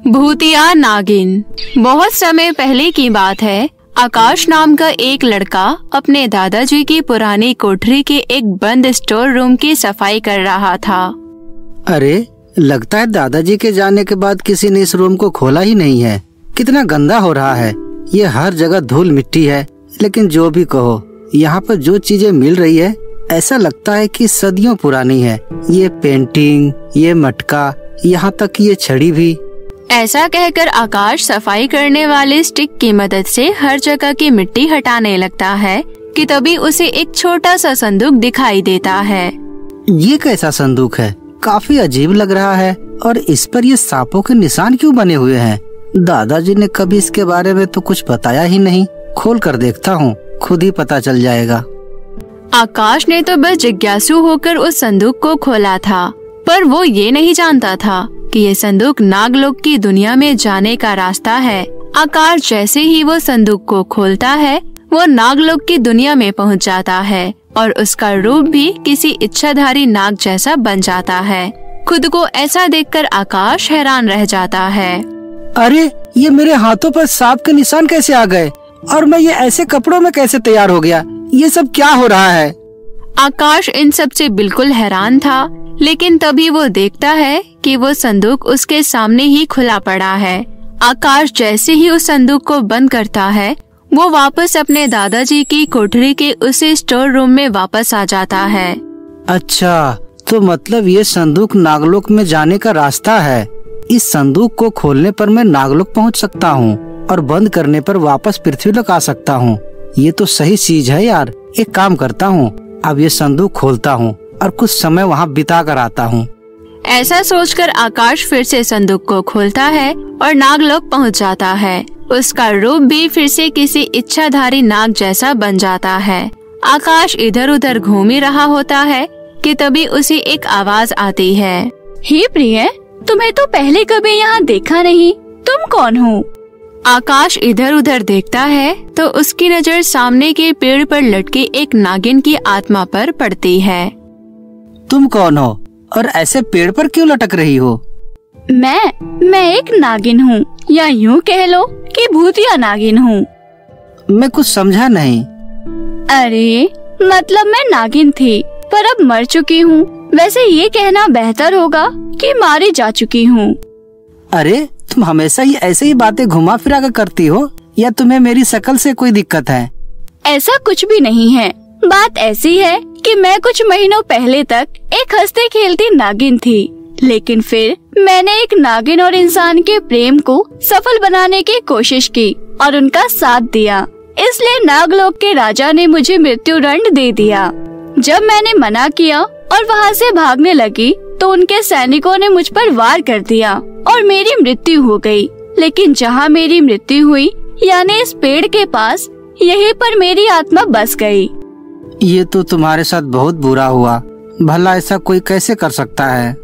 भूतिया नागिन। बहुत समय पहले की बात है। आकाश नाम का एक लड़का अपने दादाजी की पुरानी कोठरी के एक बंद स्टोर रूम की सफाई कर रहा था। अरे, लगता है दादाजी के जाने के बाद किसी ने इस रूम को खोला ही नहीं है। कितना गंदा हो रहा है। ये हर जगह धूल मिट्टी है। लेकिन जो भी कहो, यहाँ पर जो चीजें मिल रही है ऐसा लगता है कि सदियों पुरानी है। ये पेंटिंग, ये मटका, यहाँ तक कि ये छड़ी भी। ऐसा कहकर आकाश सफाई करने वाले स्टिक की मदद से हर जगह की मिट्टी हटाने लगता है कि तभी उसे एक छोटा सा संदूक दिखाई देता है। ये कैसा संदूक है? काफी अजीब लग रहा है। और इस पर ये सांपों के निशान क्यों बने हुए हैं? दादाजी ने कभी इसके बारे में तो कुछ बताया ही नहीं। खोल कर देखता हूँ, खुद ही पता चल जाएगा। आकाश ने तो बस जिज्ञासु होकर उस संदूक को खोला था, पर वो ये नहीं जानता था कि ये संदूक नागलोक की दुनिया में जाने का रास्ता है। आकाश जैसे ही वो संदूक को खोलता है, वो नागलोक की दुनिया में पहुंच जाता है और उसका रूप भी किसी इच्छाधारी नाग जैसा बन जाता है। खुद को ऐसा देखकर आकाश हैरान रह जाता है। अरे, ये मेरे हाथों पर सांप के निशान कैसे आ गए? और मैं ये ऐसे कपड़ों में कैसे तैयार हो गया? ये सब क्या हो रहा है? आकाश इन सब से बिल्कुल हैरान था, लेकिन तभी वो देखता है कि वो संदूक उसके सामने ही खुला पड़ा है। आकाश जैसे ही उस संदूक को बंद करता है, वो वापस अपने दादाजी की कोठरी के उसी स्टोर रूम में वापस आ जाता है। अच्छा, तो मतलब ये संदूक नागलोक में जाने का रास्ता है। इस संदूक को खोलने पर मैं नागलोक पहुंच सकता हूं और बंद करने पर वापस पृथ्वीलोक आ सकता हूं। ये तो सही चीज है यार। एक काम करता हूं, अब ये संदूक खोलता हूं और कुछ समय वहां बिता कर आता हूं। ऐसा सोचकर आकाश फिर से संदूक को खोलता है और नागलोक पहुंच जाता है। उसका रूप भी फिर से किसी इच्छाधारी नाग जैसा बन जाता है। आकाश इधर उधर घूम ही रहा होता है कि तभी उसे एक आवाज आती है। हे प्रिय, तुम्हें तो पहले कभी यहाँ देखा नहीं। तुम कौन हो? आकाश इधर उधर देखता है तो उसकी नजर सामने के पेड़ पर लटके एक नागिन की आत्मा पर पड़ती है। तुम कौन हो और ऐसे पेड़ पर क्यों लटक रही हो? मैं एक नागिन हूँ, या यूँ कह लो कि भूतिया नागिन हूँ। मैं कुछ समझा नहीं। अरे, मतलब मैं नागिन थी पर अब मर चुकी हूँ। वैसे ये कहना बेहतर होगा कि मारी जा चुकी हूँ। अरे, तुम हमेशा ही ऐसे ही बातें घुमा फिरा कर करती हो, या तुम्हें मेरी शक्ल से कोई दिक्कत है? ऐसा कुछ भी नहीं है। बात ऐसी है कि मैं कुछ महीनों पहले तक एक हंसते खेलती नागिन थी, लेकिन फिर मैंने एक नागिन और इंसान के प्रेम को सफल बनाने की कोशिश की और उनका साथ दिया। इसलिए नागलोक के राजा ने मुझे मृत्यु दंड दे दिया। जब मैंने मना किया और वहाँ से भागने लगी तो उनके सैनिकों ने मुझ पर वार कर दिया और मेरी मृत्यु हो गई। लेकिन जहाँ मेरी मृत्यु हुई, यानी इस पेड़ के पास, यहीं पर मेरी आत्मा बस गई। ये तो तुम्हारे साथ बहुत बुरा हुआ। भला ऐसा कोई कैसे कर सकता है?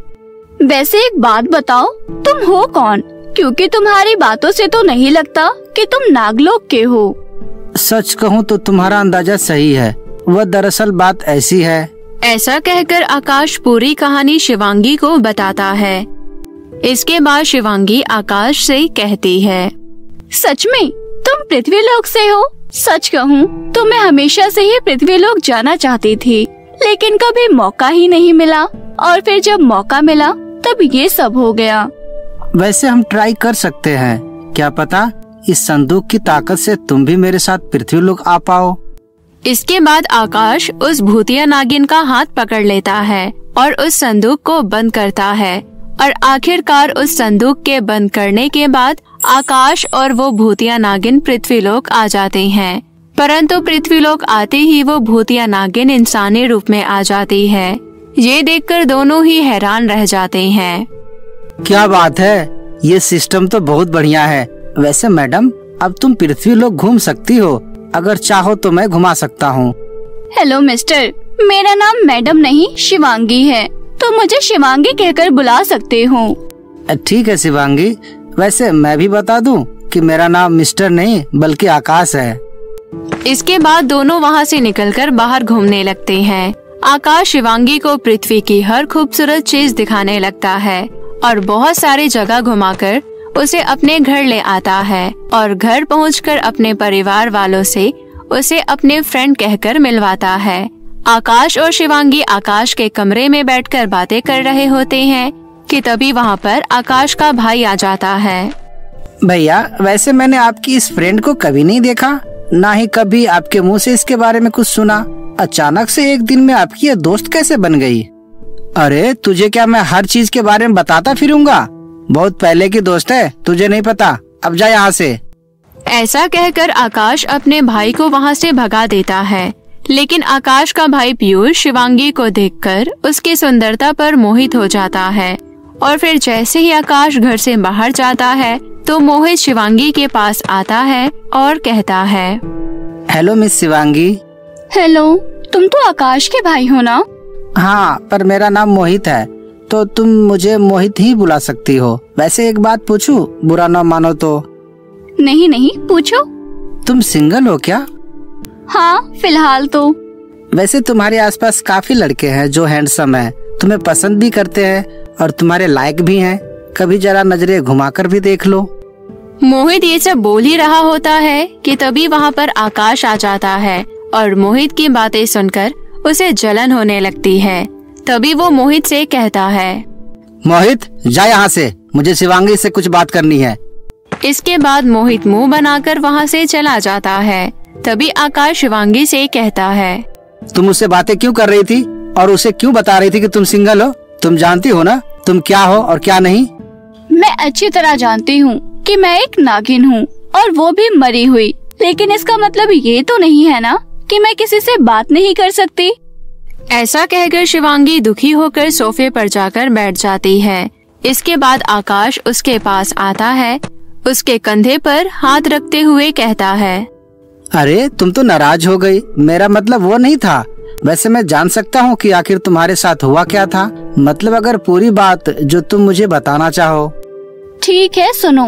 वैसे एक बात बताओ, तुम हो कौन? क्योंकि तुम्हारी बातों से तो नहीं लगता कि तुम नागलोक के हो। सच कहूँ तो तुम्हारा अंदाजा सही है। वह दरअसल बात ऐसी है। ऐसा कहकर आकाश पूरी कहानी शिवांगी को बताता है। इसके बाद शिवांगी आकाश से कहती है, सच में तुम पृथ्वीलोक से हो? सच कहूँ तो मैं हमेशा से ही पृथ्वीलोक जाना चाहती थी, लेकिन कभी मौका ही नहीं मिला। और फिर जब मौका मिला तब ये सब हो गया। वैसे हम ट्राई कर सकते हैं। क्या पता इस संदूक की ताकत से तुम भी मेरे साथ पृथ्वीलोक आ पाओ। इसके बाद आकाश उस भूतिया नागिन का हाथ पकड़ लेता है और उस संदूक को बंद करता है। और आखिरकार उस संदूक के बंद करने के बाद आकाश और वो भूतिया नागिन पृथ्वीलोक आ जाते हैं। परंतु पृथ्वीलोक आते ही वो भूतिया नागिन इंसानी रूप में आ जाती है। ये देखकर दोनों ही हैरान रह जाते हैं। क्या बात है, ये सिस्टम तो बहुत बढ़िया है। वैसे मैडम, अब तुम पृथ्वीलोक घूम सकती हो। अगर चाहो तो मैं घुमा सकता हूँ। हेलो मिस्टर, मेरा नाम मैडम नहीं शिवांगी है, तो मुझे शिवांगी कहकर बुला सकते हो। ठीक है शिवांगी। वैसे मैं भी बता दूं कि मेरा नाम मिस्टर नहीं बल्कि आकाश है। इसके बाद दोनों वहाँ से निकलकर बाहर घूमने लगते हैं। आकाश शिवांगी को पृथ्वी की हर खूबसूरत चीज दिखाने लगता है और बहुत सारी जगह घुमाकर उसे अपने घर ले आता है और घर पहुंचकर अपने परिवार वालों से उसे अपने फ्रेंड कहकर मिलवाता है। आकाश और शिवांगी आकाश के कमरे में बैठकर बातें कर रहे होते हैं कि तभी वहाँ पर आकाश का भाई आ जाता है। भैया, वैसे मैंने आपकी इस फ्रेंड को कभी नहीं देखा, ना ही कभी आपके मुंह से इसके बारे में कुछ सुना। अचानक से एक दिन में आपकी ये दोस्त कैसे बन गई? अरे तुझे क्या मैं हर चीज के बारे में बताता फिरूंगा? बहुत पहले की दोस्त है, तुझे नहीं पता। अब जा यहाँ से। ऐसा कहकर आकाश अपने भाई को वहाँ से भगा देता है, लेकिन आकाश का भाई पीयूष शिवांगी को देखकर उसकी सुंदरता पर मोहित हो जाता है। और फिर जैसे ही आकाश घर से बाहर जाता है तो मोहित शिवांगी के पास आता है और कहता है, हेलो मिस शिवांगी। हेलो, तुम तो आकाश के भाई हो ना? हाँ, पर मेरा नाम मोहित है, तो तुम मुझे मोहित ही बुला सकती हो। वैसे एक बात पूछूं, बुरा ना मानो तो? नहीं नहीं, पूछो। तुम सिंगल हो क्या? हाँ, फिलहाल तो। वैसे तुम्हारे आसपास काफी लड़के हैं जो हैंडसम हैं, तुम्हें पसंद भी करते हैं और तुम्हारे लायक भी हैं। कभी जरा नजरें घुमाकर भी देख लो। मोहित ये सब बोल ही रहा होता है कि तभी वहाँ पर आकाश आ जाता है और मोहित की बातें सुनकर उसे जलन होने लगती है। तभी वो मोहित से कहता है, मोहित जा यहाँ से, मुझे शिवांगी से कुछ बात करनी है। इसके बाद मोहित मुंह बनाकर वहाँ से चला जाता है। तभी आकाश शिवांगी से कहता है, तुम उससे बातें क्यों कर रही थी और उसे क्यों बता रही थी कि तुम सिंगल हो? तुम जानती हो ना तुम क्या हो और क्या नहीं? मैं अच्छी तरह जानती हूँ कि मैं एक नागिन हूँ और वो भी मरी हुई, लेकिन इसका मतलब ये तो नहीं है ना कि मैं किसी से बात नहीं कर सकती। ऐसा कहकर शिवांगी दुखी होकर सोफे पर जाकर बैठ जाती है। इसके बाद आकाश उसके पास आता है, उसके कंधे पर हाथ रखते हुए कहता है, अरे तुम तो नाराज हो गई, मेरा मतलब वो नहीं था। वैसे मैं जान सकता हूँ कि आखिर तुम्हारे साथ हुआ क्या था? मतलब अगर पूरी बात जो तुम मुझे बताना चाहो। ठीक है, सुनो।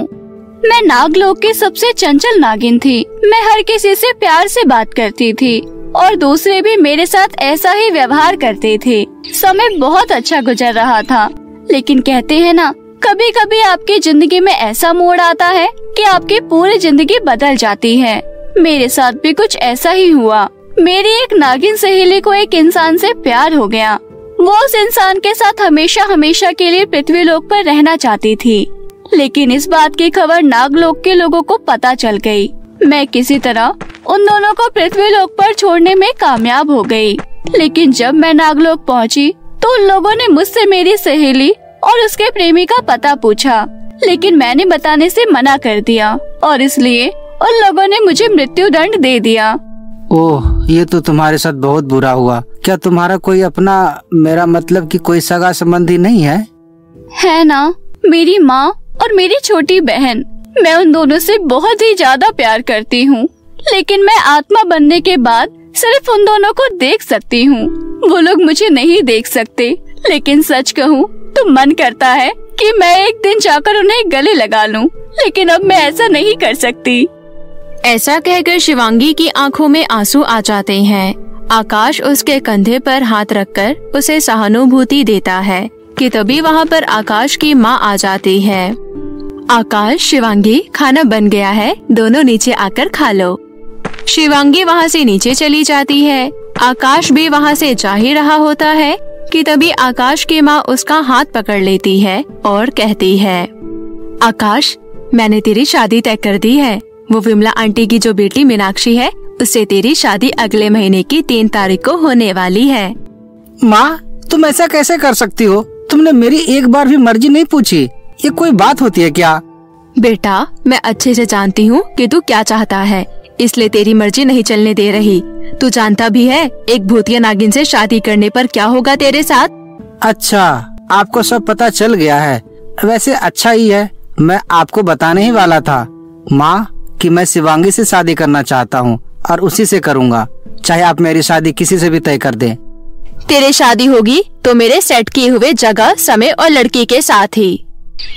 मैं नागलोक की सबसे चंचल नागिन थी। मैं हर किसी से प्यार से बात करती थी और दूसरे भी मेरे साथ ऐसा ही व्यवहार करते थे। समय बहुत अच्छा गुजर रहा था, लेकिन कहते हैं ना, कभी कभी आपकी जिंदगी में ऐसा मोड़ आता है कि आपकी पूरी जिंदगी बदल जाती है। मेरे साथ भी कुछ ऐसा ही हुआ। मेरी एक नागिन सहेली को एक इंसान से प्यार हो गया। वो उस इंसान के साथ हमेशा हमेशा के लिए पृथ्वीलोक पर रहना चाहती थी, लेकिन इस बात की खबर नागलोक के लोगों को पता चल गई। मैं किसी तरह उन दोनों को पृथ्वीलोक पर छोड़ने में कामयाब हो गई। लेकिन जब मैं नागलोक पहुंची तो उन लोगों ने मुझसे मेरी सहेली और उसके प्रेमी का पता पूछा, लेकिन मैंने बताने से मना कर दिया और इसलिए उन लोगों ने मुझे मृत्यु दंड दे दिया। ओह, ये तो तुम्हारे साथ बहुत बुरा हुआ। क्या तुम्हारा कोई अपना, मेरा मतलब कि कोई सगा संबंधी नहीं है? है ना, मेरी माँ और मेरी छोटी बहन। मैं उन दोनों से बहुत ही ज्यादा प्यार करती हूँ, लेकिन मैं आत्मा बनने के बाद सिर्फ उन दोनों को देख सकती हूँ। वो लोग मुझे नहीं देख सकते, लेकिन सच कहूँ तो मन करता है कि मैं एक दिन जाकर उन्हें गले लगा लूं, लेकिन अब मैं ऐसा नहीं कर सकती। ऐसा कहकर शिवांगी की आंखों में आंसू आ जाते हैं। आकाश उसके कंधे पर हाथ रखकर उसे सहानुभूति देता है कि तभी वहाँ पर आकाश की माँ आ जाती है। आकाश, शिवांगी, खाना बन गया है, दोनों नीचे आकर खा लो। शिवांगी वहाँ से नीचे चली जाती है। आकाश भी वहाँ से जा ही रहा होता है कि तभी आकाश की माँ उसका हाथ पकड़ लेती है और कहती है, आकाश, मैंने तेरी शादी तय कर दी है। वो विमला आंटी की जो बेटी मीनाक्षी है, उससे तेरी शादी अगले महीने की 3 तारीख को होने वाली है। माँ, तुम ऐसा कैसे कर सकती हो? तुमने मेरी एक बार भी मर्जी नहीं पूछी। ये कोई बात होती है क्या? बेटा, मैं अच्छे से जानती हूँ कि तू क्या चाहता है, इसलिए तेरी मर्जी नहीं चलने दे रही। तू जानता भी है एक भूतिया नागिन से शादी करने पर क्या होगा तेरे साथ। अच्छा, आपको सब पता चल गया है। वैसे अच्छा ही है, मैं आपको बताने ही वाला था माँ कि मैं शिवांगी से शादी करना चाहता हूँ और उसी से करूँगा, चाहे आप मेरी शादी किसी से भी तय कर दें। तेरी शादी होगी तो मेरे सेट किए हुए जगह, समय और लड़की के साथ ही।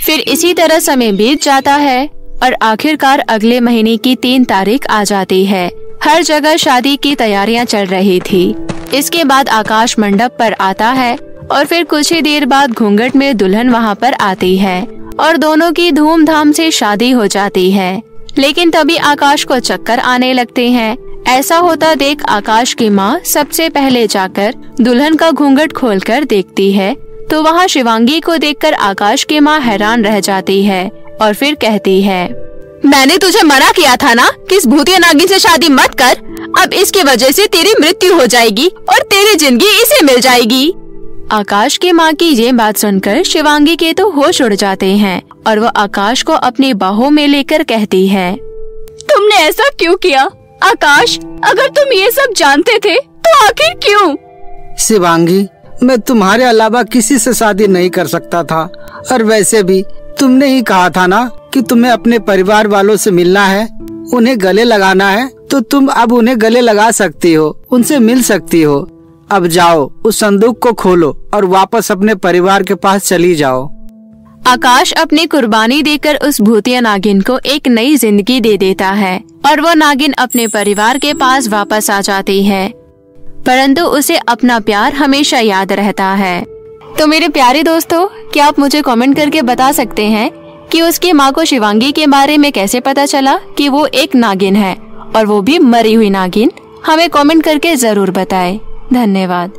फिर इसी तरह समय बीत जाता है और आखिरकार अगले महीने की 3 तारीख आ जाती है। हर जगह शादी की तैयारियां चल रही थी। इसके बाद आकाश मंडप पर आता है और फिर कुछ ही देर बाद घूंघट में दुल्हन वहाँ पर आती है और दोनों की धूमधाम से शादी हो जाती है। लेकिन तभी आकाश को चक्कर आने लगते हैं। ऐसा होता देख आकाश की माँ सबसे पहले जाकर दुल्हन का घूंघट खोलकर देखती है तो वहाँ शिवांगी को देखकर आकाश की माँ हैरान रह जाती है और फिर कहती है, मैंने तुझे मना किया था ना कि इस भूतिया नागिन से शादी मत कर। अब इसकी वजह से तेरी मृत्यु हो जाएगी और तेरी जिंदगी इसे मिल जाएगी। आकाश की माँ की ये बात सुनकर शिवांगी के तो होश उड़ जाते हैं और वो आकाश को अपनी बाहों में लेकर कहती है, तुमने ऐसा क्यों किया? आकाश, अगर तुम ये सब जानते थे तो आखिर क्यों? शिवांगी, मैं तुम्हारे अलावा किसी से शादी नहीं कर सकता था और वैसे भी तुमने ही कहा था ना कि तुम्हें अपने परिवार वालों से मिलना है, उन्हें गले लगाना है, तो तुम अब उन्हें गले लगा सकती हो, उनसे मिल सकती हो। अब जाओ, उस संदूक को खोलो और वापस अपने परिवार के पास चली जाओ। आकाश अपनी कुर्बानी देकर उस भूतिया नागिन को एक नई जिंदगी दे देता है और वो नागिन अपने परिवार के पास वापस आ जाती है, परंतु उसे अपना प्यार हमेशा याद रहता है। तो मेरे प्यारे दोस्तों, क्या आप मुझे कमेंट करके बता सकते हैं कि उसकी माँ को शिवांगी के बारे में कैसे पता चला कि वो एक नागिन है और वो भी मरी हुई नागिन? हमें कमेंट करके जरूर बताएं। धन्यवाद।